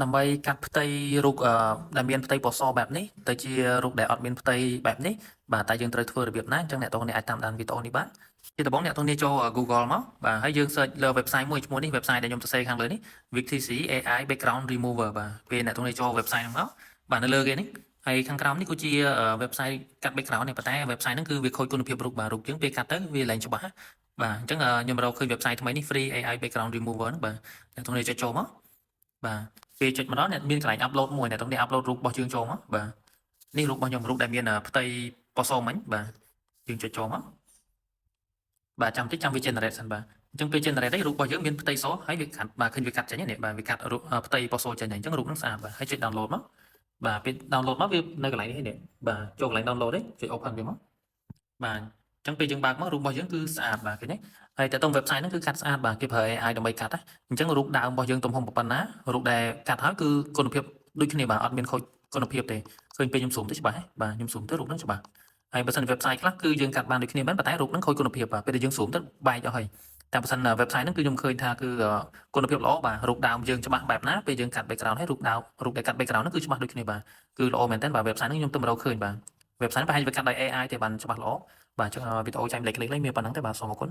ដើម្បីកាត់ផ្ទៃរូបដែលមានផ្ទៃពណ៌សបែបនេះទៅជារូបដែលអត់មានផ្ទៃបែបនេះបាទតែយើងត្រូវធ្វើរបៀបណាអញ្ចឹងអ្នកទាំងនេះអាចតាមដានវីដេអូនេះបានជាដំបូងអ្នកទាំងនេះចូល Google មកបាទហើយយើង search លើ website មួយឈ្មោះនេះ website ដែលខ្ញុំសរសេរខាងលើនេះ VTC AI Background Remover បាទពេលអ្នកទាំងនេះចូល website ហ្នឹងមកបាទនៅលើគេនេះហើយខាងក្រោមនេះគឺជា website កាត់ background នេះប៉ុន្តែ website ហ្នឹងគឺវាខូចគុណភាពរូបបាទរូបយើងពេលកាត់ទៅវាឡើងច្បាស់បាទអញ្ចឹងខ្ញុំរកឃើញ website ថ្មីនេះ Free AI Background Remover ហ្នឹងបាទអ្នកទាំងនេះចុចចូលមកបាទពេលចុចម្ដងអ្នកមានកន្លែង upload មួយអ្នកទាំងនេះ upload រូបរបស់យើងចូលមកបាទនេះរូបរបស់ខ្ញុំរូបដែលមានផ្ទៃពណ៌សមិញបាទយើងចុចចូលមកបាទចាំតិចចាំវា generate សិនបាទអញ្ចឹងពេល generate នេះរូបរបស់យើងមានផ្ទៃសហើយវាកាត់បាទឃើញវាកាត់ចេញនេះបាទវាកាត់ផ្ទៃពណ៌សចេញអញ្ចឹងរូបហ្នឹងស្អាតបាទហើយចុច download មកបាទពេល download មកវានៅកន្លែងនេះបាទចូលកន្លែង download នេះចុច open វាមកបាទអញ្ចឹងពេលយើងបើកមករូបរបស់យើងគឺស្អាតបាទឃើញទេហើយតែតង website ហ្នឹងគឺកាត់ស្អាតបាទគេប្រើ AI ដើម្បីកាត់អញ្ចឹងរូបដើមរបស់យើងទំហំប៉ុណ្ណារូបដែលកាត់ហើយគឺគុណភាពដូចគ្នាបាទអត់មានខូចគុណភាពទេឃើញពេលខ្ញុំស៊ូមទៅច្បាស់បាទខ្ញុំស៊ូមទៅរូបហ្នឹងច្បាស់ហើយបើសិន website ខ្លះគឺយើងកាត់បានដូចគ្នាមែនប៉ុន្តែរូបហ្នឹងខូចគុណភាពបាទពេលដែលយើងស៊ូមទៅបែកអស់ហើយតែបើសិន website ហ្នឹងគឺខ្ញុំឃើញថាគឺគុណភាពល្អបាទរូបដើមយើងច្បាស់បែបណាពេលយើងកាត់ background ហើយរូបដើមរូបដែលកាត់ background ហ្នឹងគឺច្បាស់ដូចគ្នាបាទគឺល្អមែនតើបាទ website ហ្នឹងខ្ញុំទៅរកឃើញបាទ website ប្រហែលជាវាកាត់ដោយ AI ទេបានច្បាស់ល្អបាទចឹងវីដេអូចែកម្លែកៗនេះមានប៉ុណ្ណឹងទេបាទសូមអរគុណ